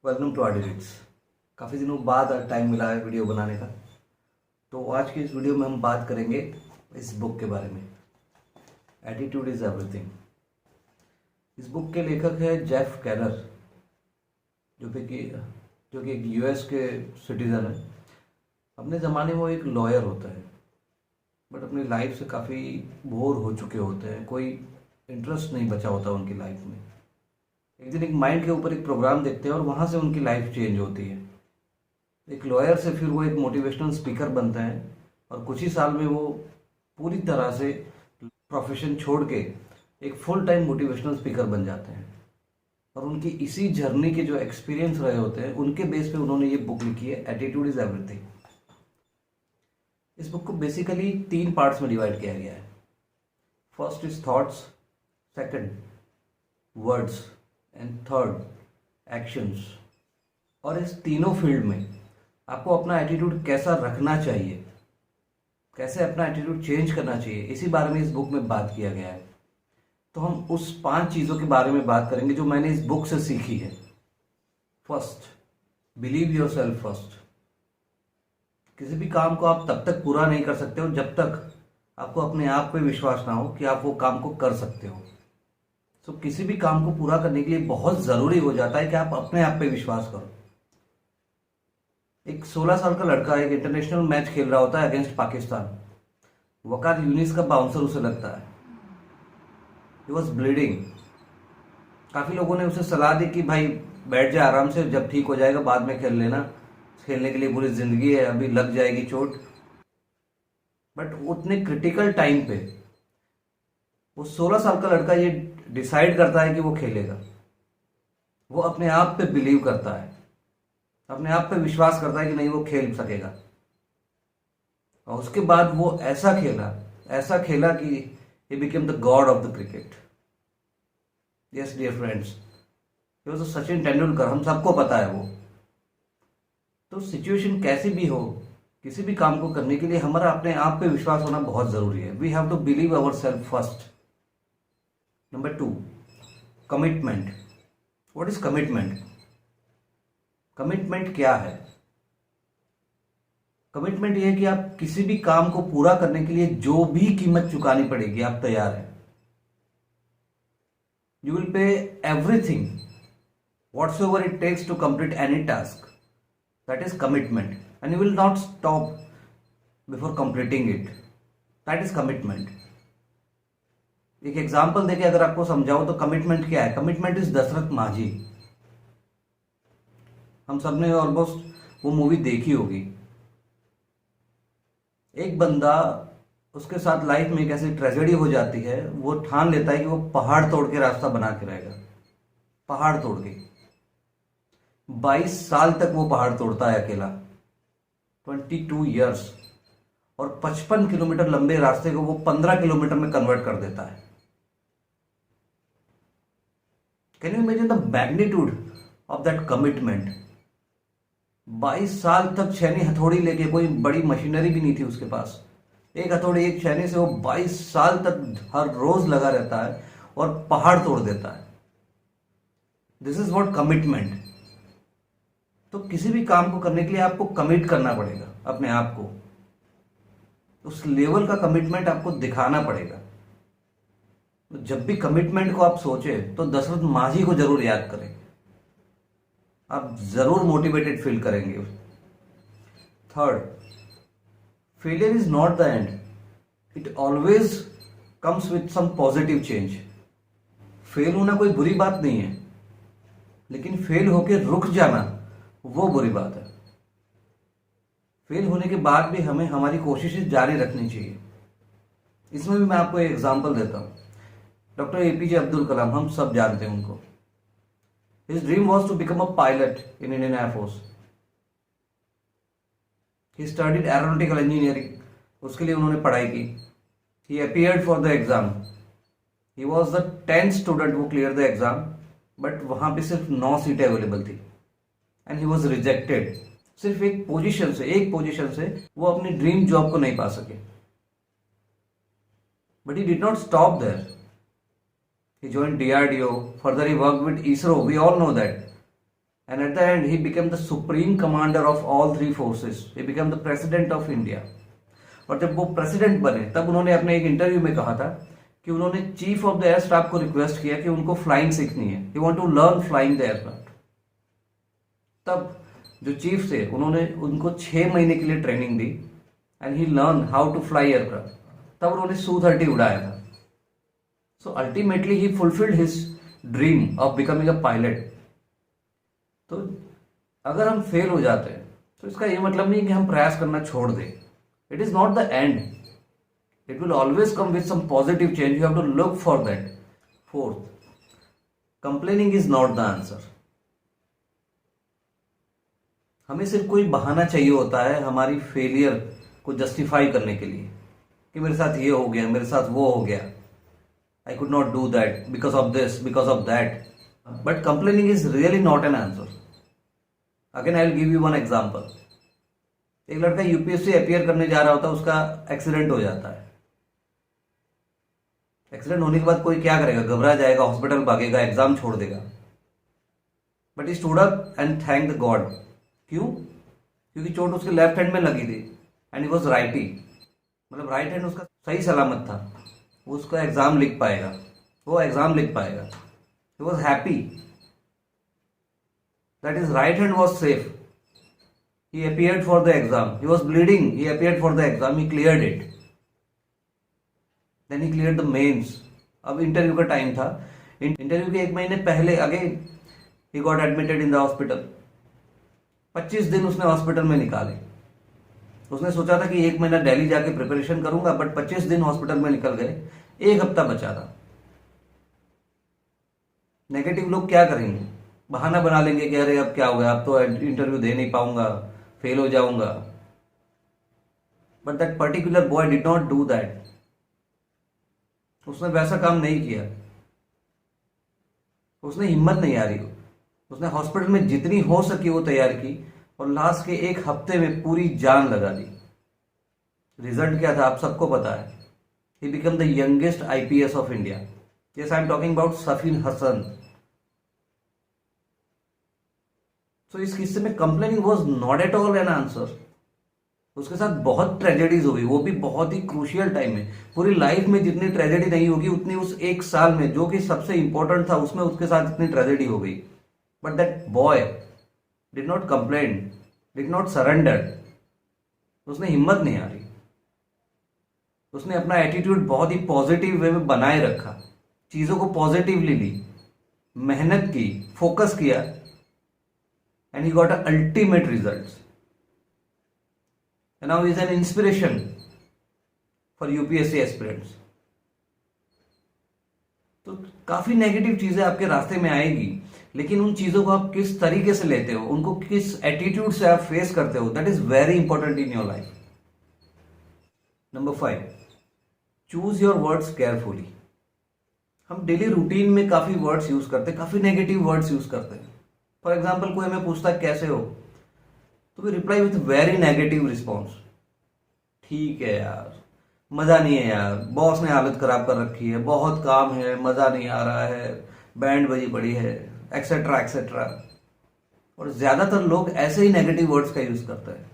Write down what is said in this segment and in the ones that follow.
Welcome to आर्डिटिक्स। काफ़ी दिनों बाद टाइम मिला है वीडियो बनाने का। तो आज की इस वीडियो में हम बात करेंगे इस बुक के बारे में, एटीट्यूड इज एवरीथिंग। इस बुक के लेखक है जेफ कैलर, जो कि एक यूएस के सिटीज़न है। अपने ज़माने में वो एक लॉयर होता है, बट अपनी लाइफ से काफ़ी बोर हो चुके होते हैं। कोई इंटरेस्ट नहीं बचा होता उनकी लाइफ में। एक दिन एक माइंड के ऊपर एक प्रोग्राम देखते हैं और वहाँ से उनकी लाइफ चेंज होती है। एक लॉयर से फिर वो एक मोटिवेशनल स्पीकर बनते हैं और कुछ ही साल में वो पूरी तरह से प्रोफेशन छोड़ के एक फुल टाइम मोटिवेशनल स्पीकर बन जाते हैं। और उनकी इसी जर्नी के जो एक्सपीरियंस रहे होते हैं उनके बेस पे उन्होंने ये बुक लिखी है, एटीट्यूड इज एवरीथिंग। इस बुक को बेसिकली 3 पार्ट्स में डिवाइड किया गया है। First is thoughts, second words and third actions. और इस तीनों फील्ड में आपको अपना एटीट्यूड कैसा रखना चाहिए, कैसे अपना एटीट्यूड चेंज करना चाहिए, इसी बारे में इस बुक में बात किया गया है। तो हम उस 5 चीज़ों के बारे में बात करेंगे जो मैंने इस बुक से सीखी है। First, believe your self first. किसी भी काम को आप तब तक पूरा नहीं कर सकते हो जब तक आपको अपने आप पे विश्वास ना हो कि आप वो काम को कर सकते हो। तो किसी भी काम को पूरा करने के लिए बहुत ज़रूरी हो जाता है कि आप अपने आप पे विश्वास करो। एक 16 साल का लड़का एक इंटरनेशनल मैच खेल रहा होता है अगेंस्ट पाकिस्तान। वकार यूनिस का बाउंसर उसे लगता है। He was bleeding. काफ़ी लोगों ने उसे सलाह दी कि भाई बैठ जाए आराम से, जब ठीक हो जाएगा बाद में खेल लेना, खेलने के लिए पूरी ज़िंदगी है, अभी लग जाएगी चोट। बट उतने क्रिटिकल टाइम पे वो 16 साल का लड़का ये डिसाइड करता है कि वो खेलेगा। वो अपने आप पे बिलीव करता है, अपने आप पे विश्वास करता है कि नहीं वो खेल सकेगा। और उसके बाद वो ऐसा खेला कि he became the god of the cricket. Yes dear friends, he was Sachin Tendulkar, हम सबको पता है वो। तो सिचुएशन कैसी भी हो, किसी भी काम को करने के लिए हमारा अपने आप पे विश्वास होना बहुत जरूरी है। We have to believe ourself first. Number 2, commitment. What is commitment? Commitment क्या है? कमिटमेंट यह है कि आप किसी भी काम को पूरा करने के लिए जो भी कीमत चुकानी पड़ेगी आप तैयार हैं। You will pay everything whatsoever it takes to complete any task. That is commitment, and you will not stop before completing it. That is commitment. एक एग्जाम्पल देके अगर आपको समझाओ तो कमिटमेंट क्या है। कमिटमेंट इज दशरथ माझी। हम सबने ऑलमोस्ट वो मूवी देखी होगी। एक बंदा, उसके साथ लाइफ में एक ऐसी ट्रेजेडी हो जाती है, वो ठान लेता है कि वो पहाड़ तोड़ के रास्ता बना के रहेगा। पहाड़ तोड़ के 22 साल तक वो पहाड़ तोड़ता है अकेला, 22 ईयर्स। और 55 किलोमीटर लंबे रास्ते को वो 15 किलोमीटर में कन्वर्ट कर देता है। Can you imagine the magnitude of that commitment? 22 साल तक छेनी हथौड़ी लेके, कोई बड़ी मशीनरी भी नहीं थी उसके पास, एक हथौड़ी एक छेनी से वो 22 साल तक हर रोज लगा रहता है और पहाड़ तोड़ देता है। This is what commitment. तो किसी भी काम को करने के लिए आपको कमिट करना पड़ेगा अपने आप को। उस लेवल का कमिटमेंट आपको दिखाना पड़ेगा। तो जब भी कमिटमेंट को आप सोचे तो दशरथ माझी को जरूर याद करें। आप जरूर मोटिवेटेड फील करेंगे। Third, failure is not the end, it always comes with some positive change. Fail होना कोई बुरी बात नहीं है, लेकिन फेल होकर रुक जाना वो बुरी बात है। फेल होने के बाद भी हमें हमारी कोशिशें जारी रखनी चाहिए। इसमें भी मैं आपको एक एग्जांपल देता हूं। डॉक्टर एपीजे अब्दुल कलाम, हम सब जानते हैं उनको। His dream was to become a pilot in Indian air force. He studied aeronautical engineering, उसके लिए उन्होंने पढ़ाई की। He appeared for the exam. He was the 10th student वो क्लियर द एग्जाम, बट वहां पे सिर्फ 9 सीटें अवेलेबल थी एंड ही वॉज रिजेक्टेड। सिर्फ एक पोजीशन से वो अपनी ड्रीम जॉब को नहीं पा सके। But he did not stop there. He joined DRDO. Further, he worked with ISRO. We all know that. and at the end he became the supreme commander of all three forces. He became the president of India. और जब वो president बने तब उन्होंने अपने एक interview में कहा था कि उन्होंने chief of the air staff को रिक्वेस्ट किया कि उनको फ्लाइंग सीखनी है, he want to learn flying the aircraft. तब जो चीफ थे उन्होंने उनको 6 महीने के लिए ट्रेनिंग दी and he learn how to fly aircraft. तब उन्होंने Su-30 उड़ाया था। So ultimately he fulfilled his dream of becoming a pilot. तो अगर हम फेल हो जाते हैं तो इसका ये मतलब नहीं कि हम प्रयास करना छोड़ दें। It is not the end, it will always come with some positive change, you have to look for that. Fourth, complaining is not the answer. हमें सिर्फ कोई बहाना चाहिए होता है हमारी फेलियर को जस्टिफाई करने के लिए कि मेरे साथ ये हो गया, मेरे साथ वो हो गया, I could not do that because of this, because of that. But complaining is really not an answer. Again I will give you one example. एक लड़का यूपीएससी अपीयर करने जा रहा होता है, उसका एक्सीडेंट हो जाता है। एक्सीडेंट होने के बाद कोई क्या करेगा? घबरा जाएगा, हॉस्पिटल भागेगा, एग्जाम छोड़ देगा। But he stood up and thank the God. क्यों? क्योंकि चोट उसके लेफ्ट हैंड में लगी थी एंड ही वाज राइटी, मतलब राइट हैंड उसका सही सलामत था। वो उसका एग्जाम लिख पाएगा, वो एग्जाम लिख पाएगा। He was happy that his right hand was safe. He appeared for the exam. He was bleeding. He appeared for the exam. He cleared it. Then he cleared the mains. अब interview का time था। Interview के 1 महीने पहले again he got admitted in the hospital. 25 दिन उसने hospital में निकाले। उसने सोचा था कि 1 महीना दिल्ली जाके प्रिपरेशन करूंगा, बट 25 दिन हॉस्पिटल में निकल गए। 1 हफ्ता बचा था। नेगेटिव लोग क्या करेंगे? बहाना बना लेंगे कि अरे अब क्या हो गया, अब तो इंटरव्यू दे नहीं पाऊंगा, फेल हो जाऊंगा। But that particular boy did not do that. उसने वैसा काम नहीं किया। उसने हिम्मत नहीं हारी। उसने हॉस्पिटल में जितनी हो सकी वो तैयार की और लास्ट के 1 हफ्ते में पूरी जान लगा दी। रिजल्ट क्या था आप सबको पता है। He become the youngest IPS of India. Yes, I am talking about Safeen Hasan. तो इस किस्से में complaining was not at all an answer. उसके साथ बहुत ट्रेजेडीज हुई, वो भी बहुत ही क्रूशियल टाइम में। पूरी लाइफ में जितनी ट्रेजेडी नहीं होगी उतनी उस 1 साल में, जो कि सबसे इंपॉर्टेंट था, उसमें उसके साथ इतनी ट्रेजेडी हो गई। But that boy did not complain, did not surrender. उसने हिम्मत नहीं हारी। उसने अपना एटीट्यूड बहुत ही पॉजिटिव वे में बनाए रखा, चीजों को पॉजिटिवली ली, मेहनत की, फोकस किया, and he got ultimate results. And now he is an inspiration for UPSC aspirants. तो काफी नेगेटिव चीजें आपके रास्ते में आएगी, लेकिन उन चीजों को आप किस तरीके से लेते हो, उनको किस एटीट्यूड से आप फेस करते हो, that is very important in your life. Number 5, choose your words carefully. हम डेली रूटीन में काफी वर्ड्स यूज करते हैं, काफी नेगेटिव वर्ड्स यूज करते हैं। फॉर एग्जाम्पल कोई हमें पूछता है कैसे हो, तो we reply with very negative response. ठीक है यार, मजा नहीं है यार, बॉस ने हालत खराब कर रखी है, बहुत काम है, मजा नहीं आ रहा है, बैंड बजी पड़ी है, एक्सेट्रा एक्सेट्रा। और ज्यादातर लोग ऐसे ही नेगेटिव वर्ड्स का यूज करते हैं।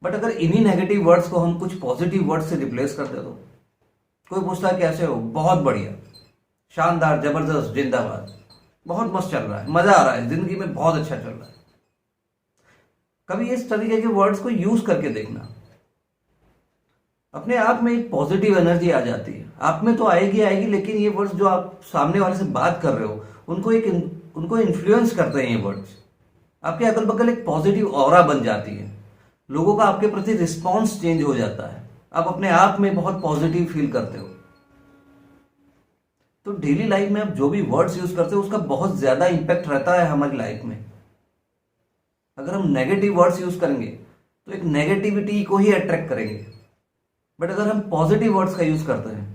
बट अगर इन्हीं नेगेटिव वर्ड्स को हम कुछ पॉजिटिव वर्ड्स से रिप्लेस कर दे तो कोई पूछता है कैसे हो, बहुत बढ़िया, शानदार, जबरदस्त, जिंदाबाद, बहुत मस्त चल रहा है, मजा आ रहा है, जिंदगी में बहुत अच्छा चल रहा है। कभी इस तरीके के वर्ड्स को यूज करके देखना, अपने आप में एक पॉजिटिव एनर्जी आ जाती है। आप में तो आएगी आएगी, लेकिन ये वर्ड्स जो आप सामने वाले से बात कर रहे हो उनको इन्फ्लुएंस करते हैं। ये वर्ड्स आपके अगल बगल एक पॉजिटिव ऑरा बन जाती है, लोगों का आपके प्रति रिस्पॉन्स चेंज हो जाता है, आप अपने आप में बहुत पॉजिटिव फील करते हो। तो डेली लाइफ में आप जो भी वर्ड्स यूज करते हो उसका बहुत ज्यादा इंपैक्ट रहता है हमारी लाइफ में। अगर हम नेगेटिव वर्ड्स यूज करेंगे तो एक नेगेटिविटी को ही अट्रैक्ट करेंगे, बट अगर हम पॉजिटिव वर्ड्स का यूज करते हैं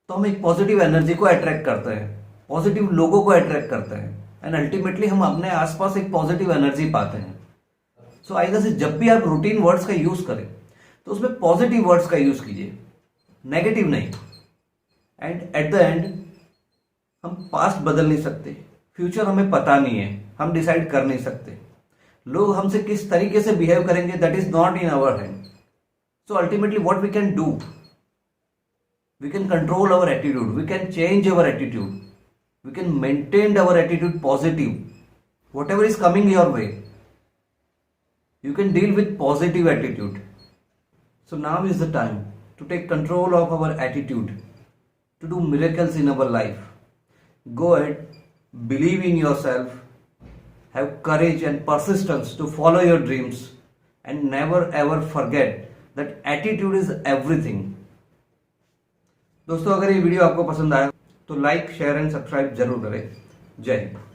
तो हम एक पॉजिटिव एनर्जी को अट्रैक्ट करते हैं, पॉजिटिव लोगों को अट्रैक्ट करते हैं, एंड अल्टीमेटली हम अपने आसपास एक पॉजिटिव एनर्जी पाते हैं। सो आइए से जब भी आप रूटीन वर्ड्स का यूज करें तो उसमें पॉजिटिव वर्ड्स का यूज कीजिए, नेगेटिव नहीं। एंड एट द एंड हम पास्ट बदल नहीं सकते, फ्यूचर हमें पता नहीं है, हम डिसाइड कर नहीं सकते। लोग हमसे किस तरीके से बिहेव करेंगे that is not in our hand. So ultimately what we can do, we can control our attitude, we can change our attitude, we can maintain our attitude positive. Whatever is coming your way, you can deal with positive attitude. So now is the time to take control of our attitude, to do miracles in our life. Go ahead, believe in yourself, have courage and persistence to follow your dreams, and never ever forget that attitude is everything. दोस्तों, अगर ये video आपको पसंद आया तो like, share and subscribe जरूर करें। जय हिंद।